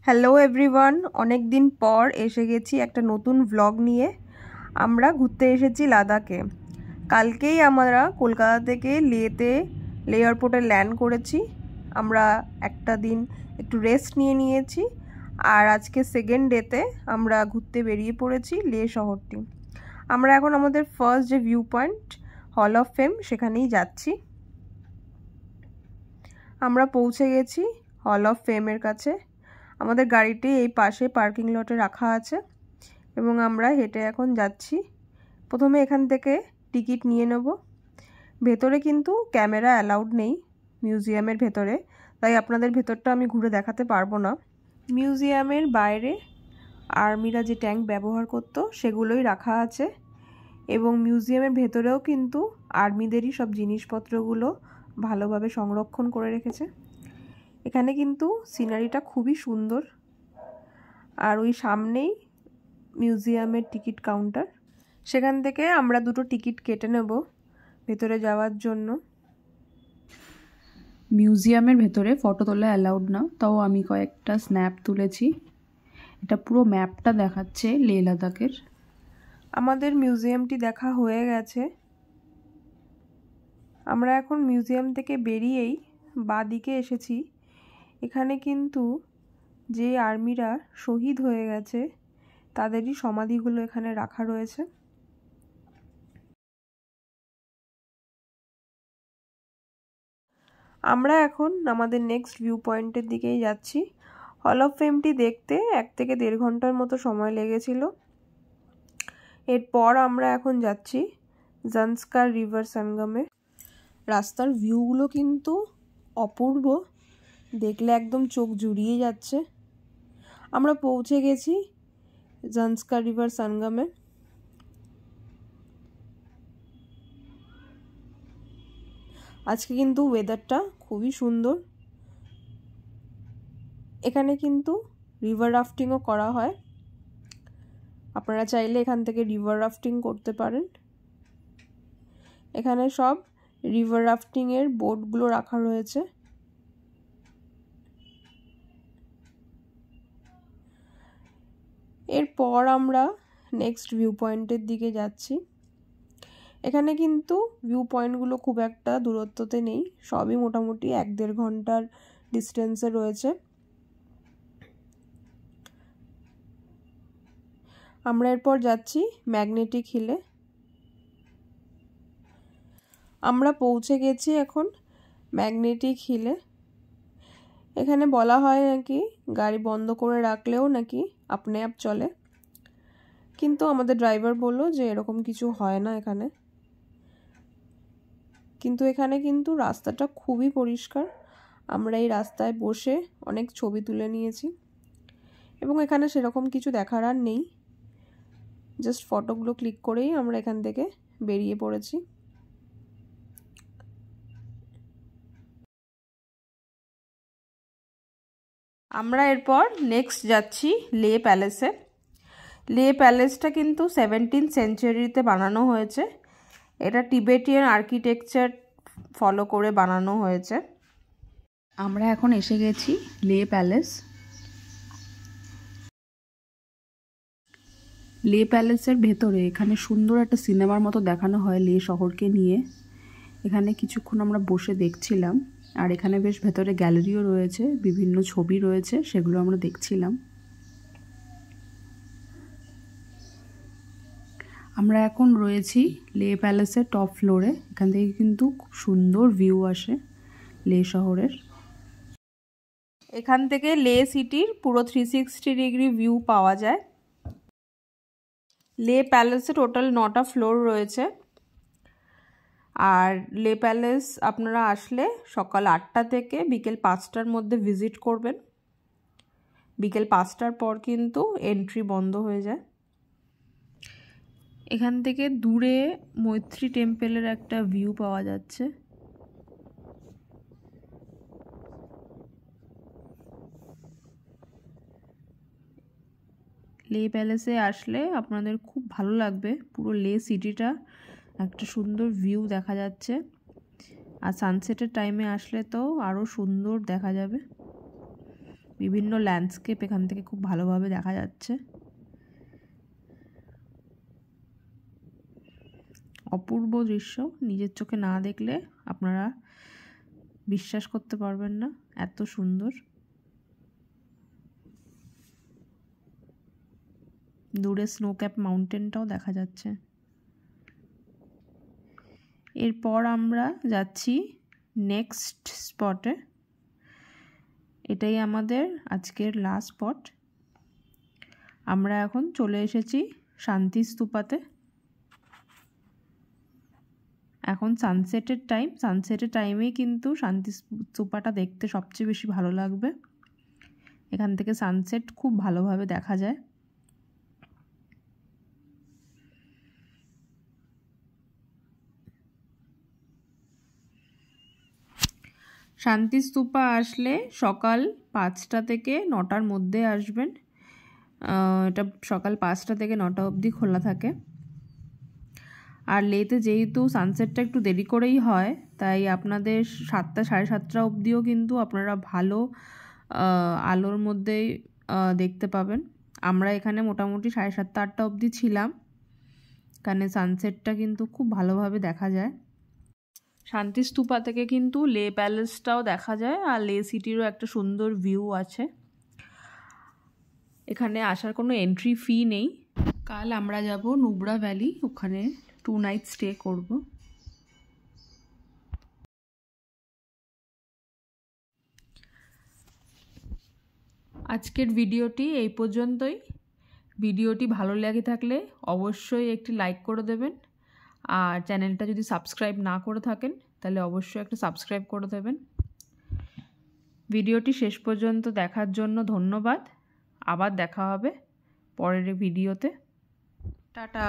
Hello everyone, অনেক দিন পর এসে গেছি একটা নতুন ভ্লগ নিয়ে। আমরা ঘুরতে এসেছি লাদাখে। কালকেই আমরা কলকাতা থেকে লে এয়ারপোর্টে ল্যান্ড করেছি। আমরা একটা দিন একটু রেস্ট নিয়েছি, আর আজকে সেকেন্ড ডেতে আমরা ঘুরতে বেরিয়ে পড়েছি লে শহরটি। আমরা এখন আমাদের ফার্স্ট যে view point hall of fame সেখানেই যাচ্ছি। আমরা পৌঁছে গেছি হল অফ ফেমের কাছে। আমাদের গাড়িটি এই পাশে পার্কিং লটে রাখা আছে এবং আমরা হেঁটে এখন যাচ্ছি। প্রথমে এখান থেকে টিকিট নিয়ে নেব। ভেতরে কিন্তু ক্যামেরা অ্যালাউড নেই মিউজিয়ামের ভেতরে, তাই আপনাদের ভেতরটা আমি ঘুরে দেখাতে পারবো না। মিউজিয়ামের বাইরে আর্মিরা যে ট্যাঙ্ক ব্যবহার করতো সেগুলোই রাখা আছে, এবং মিউজিয়ামের ভেতরেও কিন্তু আর্মিদেরই সব জিনিসপত্রগুলো ভালোভাবে সংরক্ষণ করে রেখেছে। এখানে কিন্তু সিনারিটা খুবই সুন্দর, আর ওই সামনেই মিউজিয়ামের টিকিট কাউন্টার। সেখান থেকে আমরা দুটো টিকিট কেটে নেব ভেতরে যাওয়ার জন্য। মিউজিয়ামের ভেতরে ফটো তোলা অ্যালাউড না, তাও আমি কয়েকটা স্ন্যাপ তুলেছি। এটা পুরো ম্যাপটা দেখাচ্ছে লে লাদাখের। আমাদের মিউজিয়ামটি দেখা হয়ে গেছে। আমরা এখন মিউজিয়াম থেকে বেরিয়েই বাঁদিকে এসেছি। এখানে কিন্তু যে আর্মিরা শহীদ হয়ে গেছে তাদেরই সমাধিগুলো এখানে রাখা রয়েছে। আমরা এখন আমাদের নেক্সট ভিউ পয়েন্টের দিকেই যাচ্ছি। হল অফ ফেমটি দেখতে 1 থেকে 1.5 ঘন্টার মতো সময় লেগেছিল। এরপর আমরা এখন যাচ্ছি জান্সকার রিভার সঙ্গমে। রাস্তার ভিউগুলো কিন্তু অপূর্ব, দেখলে একদম চোখ জুড়িয়ে যাচ্ছে। আমরা পৌঁছে গেছি জান্সকার রিভার সঙ্গমে। আজকে কিন্তু ওয়েদারটা খুবই সুন্দর। এখানে কিন্তু রিভার রাফটিংও করা হয়। আপনারা চাইলে এখান থেকে রিভার রাফটিং করতে পারেন। এখানে সব রিভার রাফটিংয়ের বোটগুলো রাখা রয়েছে। এরপর আমরা নেক্সট ভিউ পয়েন্টের দিকে যাচ্ছি। এখানে কিন্তু ভিউ পয়েন্টগুলো খুব একটা দূরত্বতে নেই, সবই মোটামুটি 1-1.5 ঘন্টার ডিস্টেন্সে রয়েছে। আমরা এরপর যাচ্ছি ম্যাগনেটিক হিলে। আমরা পৌঁছে গেছি এখন ম্যাগনেটিক হিলে। এখানে বলা হয় নাকি গাড়ি বন্ধ করে রাখলেও নাকি আপনি আপ চলে, কিন্তু আমাদের ড্রাইভার বলল যে এরকম কিছু হয় না এখানে। কিন্তু এখানে কিন্তু রাস্তাটা খুবই পরিষ্কার। আমরা এই রাস্তায় বসে অনেক ছবি তুলে নিয়েছি, এবং এখানে সেরকম কিছু দেখার আর নেই, জাস্ট ফটোগুলো ক্লিক করেই আমরা এখান থেকে বেরিয়ে পড়েছি। আমরা এরপর নেক্সট যাচ্ছি লে প্যালেসে। লে প্যালেসটা কিন্তু 17th সেঞ্চুরিতে বানানো হয়েছে। এটা টিবেটিয়ান আর্কিটেকচার ফলো করে বানানো হয়েছে। আমরা এখন এসে গেছি লে প্যালেস। লে প্যালেসের ভেতরে এখানে সুন্দর একটা সিনেমার মতো দেখানো হয় লে শহরকে নিয়ে। এখানে কিছুক্ষণ আমরা বসে দেখছিলাম, আর এখানে বেশ ভেতরে গ্যালারিও রয়েছে, বিভিন্ন ছবি রয়েছে, সেগুলো আমরা দেখছিলাম। আমরা এখন রয়েছি লে প্যালেসের টপ ফ্লোরে। এখান থেকে কিন্তু খুব সুন্দর ভিউ আসে লে শহরের। এখান থেকে লে সিটির পুরো 360 ডিগ্রি ভিউ পাওয়া যায়। লে প্যালেসে টোটাল 9টা ফ্লোর রয়েছে, আর লে প্যালেস আপনারা আসলে সকাল 8টা থেকে বিকেল 5টার মধ্যে ভিজিট করবেন। বিকেল 5টার পর কিন্তু এন্ট্রি বন্ধ হয়ে যায়। এখান থেকে দূরে মৈত্রী টেম্পলের একটা ভিউ পাওয়া যাচ্ছে। লে প্যালেসে আসলে আপনাদের খুব ভালো লাগবে। পুরো লে সিটিটা একটা সুন্দর ভিউ দেখা যাচ্ছে, আর সানসেটের টাইমে আসলে তো আরও সুন্দর দেখা যাবে। বিভিন্ন ল্যান্ডস্কেপ এখান থেকে খুব ভালোভাবে দেখা যাচ্ছে। অপূর্ব দৃশ্য, নিজের চোখে না দেখলে আপনারা বিশ্বাস করতে পারবেন না, এত সুন্দর। দূরে স্নো ক্যাপ মাউন্টেনটাও দেখা যাচ্ছে। এরপর আমরা যাচ্ছি নেক্সট স্পটে। এটাই আমাদের আজকের লাস্ট স্পট। আমরা এখন চলে এসেছি শান্তি স্তূপাতে। এখন সানসেটের টাইম, সানসেটের টাইমেই কিন্তু শান্তি স্তূপাটা দেখতে সবচেয়ে বেশি ভালো লাগবে। এখান থেকে সানসেট খুব ভালোভাবে দেখা যায়। শান্তি স্তূপা আসলে সকাল 5টা থেকে 9টার মধ্যে আসবেন। এটা সকাল 5টা থেকে 9টা অবধি খোলা থাকে। আর লেতে যেহেতু সানসেটটা একটু দেরি করেই হয়, তাই আপনাদের 7টা সাড়ে 7টা অবধিও কিন্তু আপনারা ভালো আলোর মধ্যেই দেখতে পাবেন। আমরা এখানে মোটামুটি 7:30 8টা অবধি ছিলাম, এখানে সানসেটটা কিন্তু খুব ভালোভাবে দেখা যায়। শান্তি স্তূপা থেকে কিন্তু লে প্যালেসটাও দেখা যায়, আর লে সিটিরও একটা সুন্দর ভিউ আছে। এখানে আসার কোনো এন্ট্রি ফি নেই। কাল আমরা যাব নুব্রা ভ্যালি, ওখানে 2 নাইট স্টে করব। আজকের ভিডিওটি এই পর্যন্তই। ভিডিওটি ভালো লেগে থাকলে অবশ্যই একটি লাইক করে দেবেন, আর চ্যানেলটা যদি সাবস্ক্রাইব না করে থাকেন তাহলে অবশ্যই একটা সাবস্ক্রাইব করে দেবেন। ভিডিওটি শেষ পর্যন্ত দেখার জন্য ধন্যবাদ। আবার দেখা হবে পরের ভিডিওতে। টাটা।